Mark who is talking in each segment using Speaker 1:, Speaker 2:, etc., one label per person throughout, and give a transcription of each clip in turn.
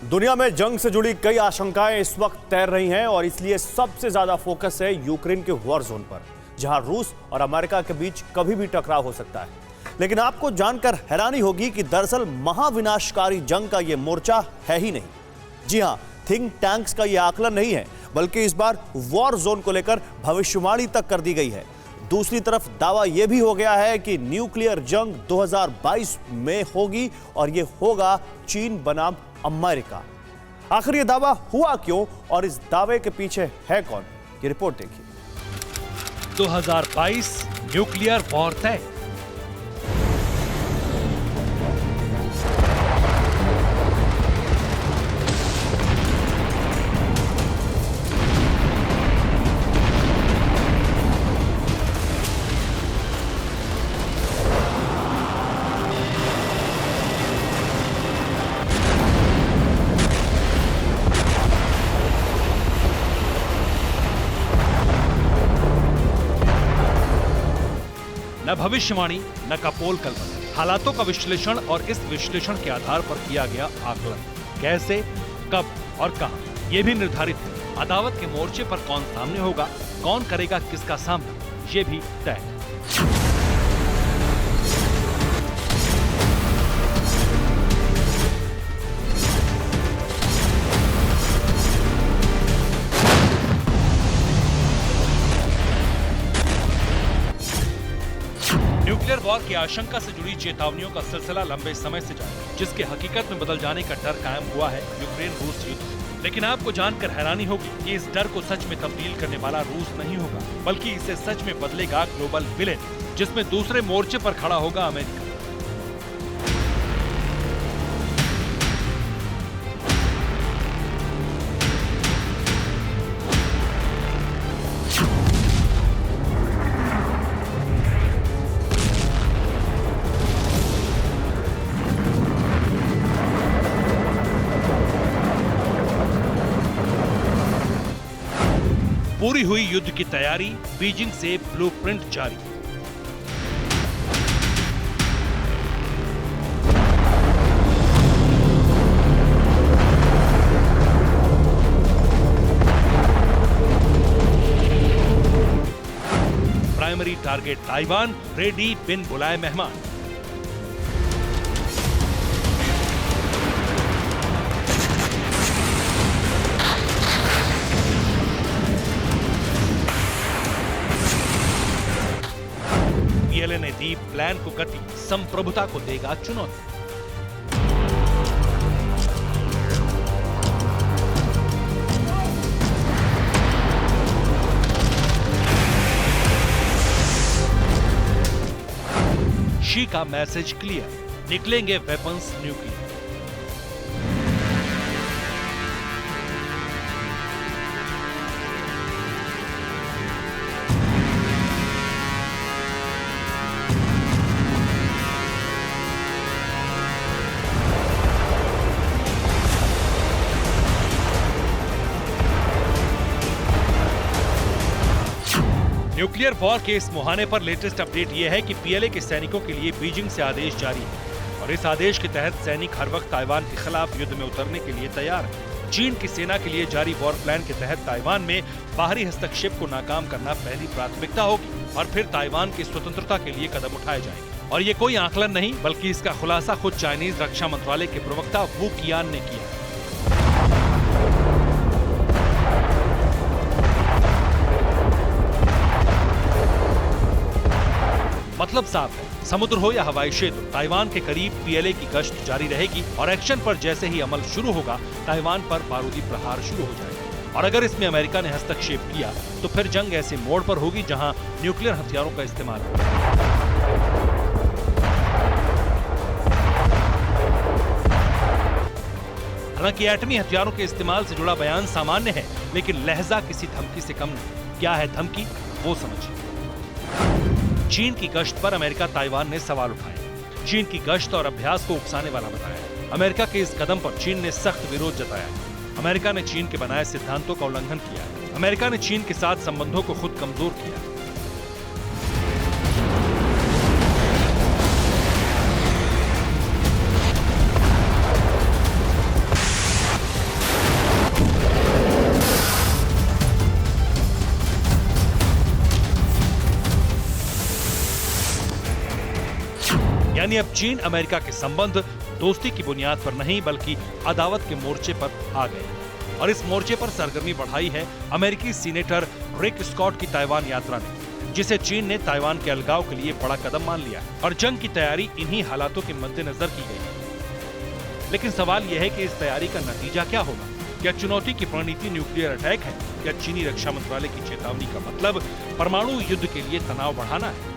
Speaker 1: दुनिया में जंग से जुड़ी कई आशंकाएं इस वक्त तैर रही हैं और इसलिए सबसे ज्यादा फोकस है यूक्रेन के वॉर जोन पर, जहां रूस और अमेरिका के बीच कभी भी टकराव हो सकता है। लेकिन आपको जानकर हैरानी होगी कि दरअसल महाविनाशकारी जंग का यह मोर्चा है ही नहीं। जी हां, थिंक टैंक्स का यह आकलन नहीं है, बल्कि इस बार वॉर जोन को लेकर भविष्यवाणी तक कर दी गई है। दूसरी तरफ दावा यह भी हो गया है कि न्यूक्लियर जंग 2022 में होगी और यह होगा चीन बनाम अमेरिका। आखिर यह दावा हुआ क्यों और इस दावे के पीछे है कौन, ये रिपोर्ट देखिए।
Speaker 2: 2022 न्यूक्लियर वॉर तय। न भविष्यवाणी न कपोल कल्पना, हालातों का विश्लेषण और इस विश्लेषण के आधार पर किया गया आकलन। कैसे, कब और कहां, यह भी निर्धारित है। अदावत के मोर्चे पर कौन सामने होगा, कौन करेगा किसका सामना, ये भी तय है। न्यूक्लियर वॉर की आशंका से जुड़ी चेतावनियों का सिलसिला लंबे समय से जारी है, जिसके हकीकत में बदल जाने का डर कायम हुआ है यूक्रेन रूस युद्ध। लेकिन आपको जानकर हैरानी होगी कि इस डर को सच में तब्दील करने वाला रूस नहीं होगा, बल्कि इसे सच में बदलेगा ग्लोबल विलेन, जिसमें दूसरे मोर्चे पर खड़ा होगा अमेरिका। पूरी हुई युद्ध की तैयारी, बीजिंग से ब्लूप्रिंट जारी। प्राइमरी टारगेट ताइवान, रेडी बिन बुलाए मेहमान। पीएलए ने दी प्लान को गति, संप्रभुता को देगा चुनौती। शी का मैसेज क्लियर, निकलेंगे वेपन्स न्यूक्लियर। न्यूक्लियर वॉर के इस मुहाने पर लेटेस्ट अपडेट यह है कि पीएलए के सैनिकों के लिए बीजिंग से आदेश जारी है और इस आदेश के तहत सैनिक हर वक्त ताइवान के खिलाफ युद्ध में उतरने के लिए तैयार है। चीन की सेना के लिए जारी वॉर प्लान के तहत ताइवान में बाहरी हस्तक्षेप को नाकाम करना पहली प्राथमिकता होगी और फिर ताइवान की स्वतंत्रता के लिए कदम उठाए जाएंगे। और ये कोई आकलन नहीं, बल्कि इसका खुलासा खुद चाइनीज रक्षा मंत्रालय के प्रवक्ता वू कियान ने किया। मतलब साफ है, समुद्र हो या हवाई क्षेत्र, ताइवान के करीब पीएलए की गश्त जारी रहेगी और एक्शन पर जैसे ही अमल शुरू होगा, ताइवान पर बारूदी प्रहार शुरू हो जाएगा। और अगर इसमें अमेरिका ने हस्तक्षेप किया तो फिर जंग ऐसे मोड़ पर होगी जहां न्यूक्लियर हथियारों का इस्तेमाल होगा। हालांकि एटमी हथियारों के इस्तेमाल से जुड़ा बयान सामान्य है, लेकिन लहजा किसी धमकी से कम नहीं। क्या है धमकी, वो समझिए। चीन की गश्त पर अमेरिका ताइवान ने सवाल उठाए, चीन की गश्त और अभ्यास को उकसाने वाला बताया। अमेरिका के इस कदम पर चीन ने सख्त विरोध जताया। अमेरिका ने चीन के बनाए सिद्धांतों का उल्लंघन किया। अमेरिका ने चीन के साथ संबंधों को खुद कमजोर किया। यानी अब चीन अमेरिका के संबंध दोस्ती की बुनियाद पर नहीं बल्कि अदावत के मोर्चे पर आ गए। और इस मोर्चे पर सरगर्मी बढ़ाई है अमेरिकी सीनेटर रिक स्कॉट की ताइवान यात्रा ने, जिसे चीन ने ताइवान के अलगाव के लिए बड़ा कदम मान लिया है और जंग की तैयारी इन्हीं हालातों के मद्देनजर की गई है। लेकिन सवाल यह है कि इस तैयारी का नतीजा क्या होगा? क्या चुनौती की रणनीति न्यूक्लियर अटैक है? क्या चीनी रक्षा मंत्रालय की चेतावनी का मतलब परमाणु युद्ध के लिए तनाव बढ़ाना है?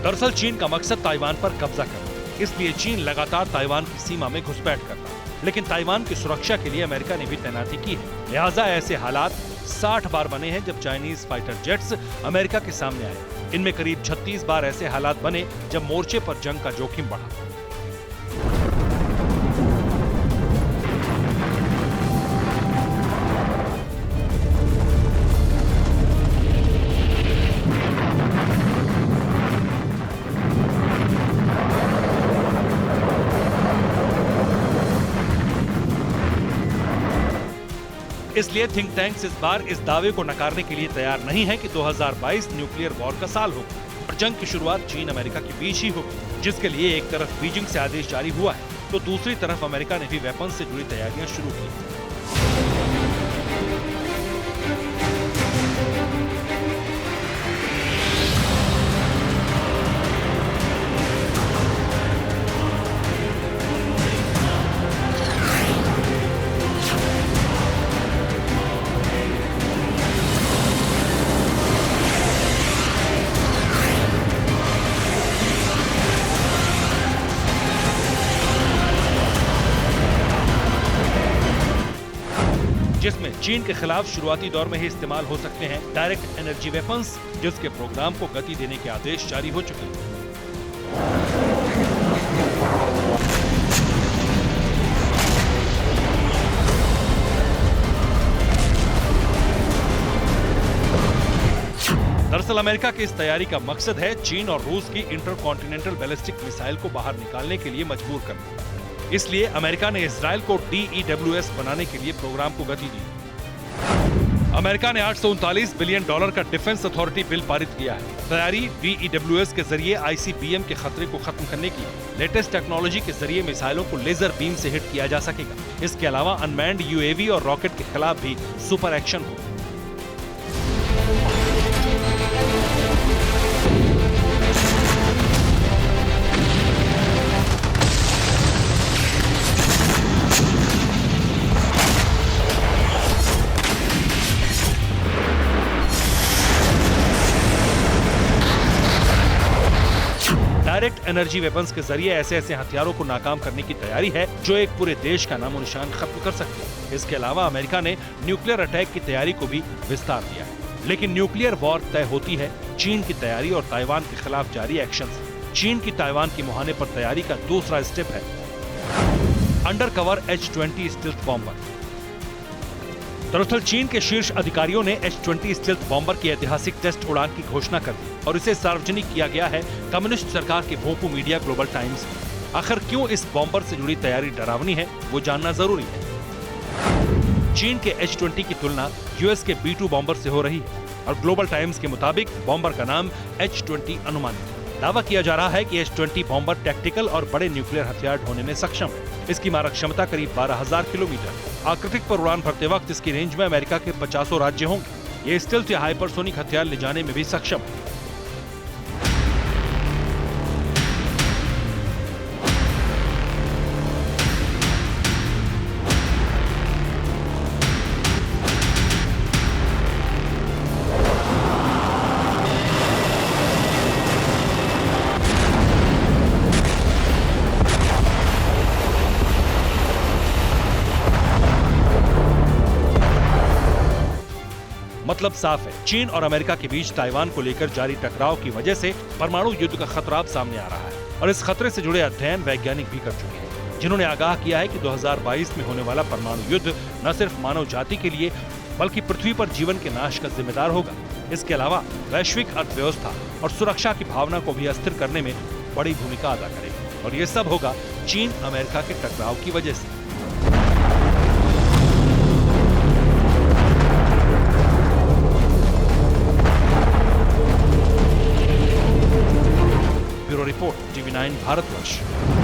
Speaker 2: दरअसल चीन का मकसद ताइवान पर कब्जा करना, इसलिए चीन लगातार ताइवान की सीमा में घुसपैठ करता है। लेकिन ताइवान की सुरक्षा के लिए अमेरिका ने भी तैनाती की है। लिहाजा ऐसे हालात 60 बार बने हैं जब चाइनीज फाइटर जेट्स अमेरिका के सामने आए। इनमें करीब 36 बार ऐसे हालात बने जब मोर्चे पर जंग का जोखिम बढ़ा। इसलिए थिंक टैंक्स इस बार इस दावे को नकारने के लिए तैयार नहीं है कि 2022 न्यूक्लियर वॉर का साल होगा और जंग की शुरुआत चीन अमेरिका के बीच ही होगी, जिसके लिए एक तरफ बीजिंग से आदेश जारी हुआ है तो दूसरी तरफ अमेरिका ने भी वेपन्स से जुड़ी तैयारियां शुरू की। जिसमें चीन के खिलाफ शुरुआती दौर में ही इस्तेमाल हो सकते हैं डायरेक्ट एनर्जी वेपन्स, जिसके प्रोग्राम को गति देने के आदेश जारी हो चुके हैं। दरअसल अमेरिका की इस तैयारी का मकसद है चीन और रूस की इंटरकॉन्टिनेंटल बैलिस्टिक मिसाइल को बाहर निकालने के लिए मजबूर करना। इसलिए अमेरिका ने इजराइल को DEWS बनाने के लिए प्रोग्राम को गति दी। अमेरिका ने $839 बिलियन का डिफेंस अथॉरिटी बिल पारित किया है। तैयारी DEWS के जरिए ICBM के खतरे को खत्म करने की। लेटेस्ट टेक्नोलॉजी के जरिए मिसाइलों को लेजर बीम से हिट किया जा सकेगा। इसके अलावा अनमैन्ड UAV और रॉकेट के खिलाफ भी सुपर एक्शन होगा। डायरेक्ट एनर्जी वेपन्स के जरिए ऐसे हथियारों को नाकाम करने की तैयारी है जो एक पूरे देश का नामो निशान खत्म कर सकते हैं। इसके अलावा अमेरिका ने न्यूक्लियर अटैक की तैयारी को भी विस्तार दिया है। लेकिन न्यूक्लियर वॉर तय होती है चीन की तैयारी और ताइवान के खिलाफ जारी एक्शन से। चीन की ताइवान के मुहाने पर तैयारी का दूसरा स्टेप है under cover H-20 stealth bomber. दरअसल चीन के शीर्ष अधिकारियों ने H-20 स्टिल्थ बॉम्बर की ऐतिहासिक टेस्ट उड़ान की घोषणा कर दी और इसे सार्वजनिक किया गया है कम्युनिस्ट सरकार के भोंपू मीडिया ग्लोबल टाइम्स में। आखिर क्यों इस बॉम्बर से जुड़ी तैयारी डरावनी है, वो जानना जरूरी है। चीन के H-20 की तुलना US के B-2 बॉम्बर से हो रही है और ग्लोबल टाइम्स के मुताबिक बॉम्बर का नाम H-20 अनुमानित है। दावा किया जा रहा है कि H-20 बॉम्बर टैक्टिकल और बड़े न्यूक्लियर हथियार ढोने में सक्षम है। इसकी मारक क्षमता करीब 12,000 किलोमीटर। आकृतिक पर उड़ान भरते वक्त इसकी रेंज में अमेरिका के 50 राज्य होंगे। ये स्टिल्थ या हाइपरसोनिक हथियार ले जाने में भी सक्षम है। मतलब साफ है, चीन और अमेरिका के बीच ताइवान को लेकर जारी टकराव की वजह से परमाणु युद्ध का खतरा अब सामने आ रहा है और इस खतरे से जुड़े अध्ययन वैज्ञानिक भी कर चुके हैं, जिन्होंने आगाह किया है कि 2022 में होने वाला परमाणु युद्ध न सिर्फ मानव जाति के लिए बल्कि पृथ्वी पर जीवन के नाश का जिम्मेदार होगा। इसके अलावा वैश्विक अर्थव्यवस्था और सुरक्षा की भावना को भी अस्थिर करने में बड़ी भूमिका अदा करेगा और ये सब होगा चीन अमेरिका के टकराव की वजह से। Bureau report. टीवी 9 भारतवर्ष।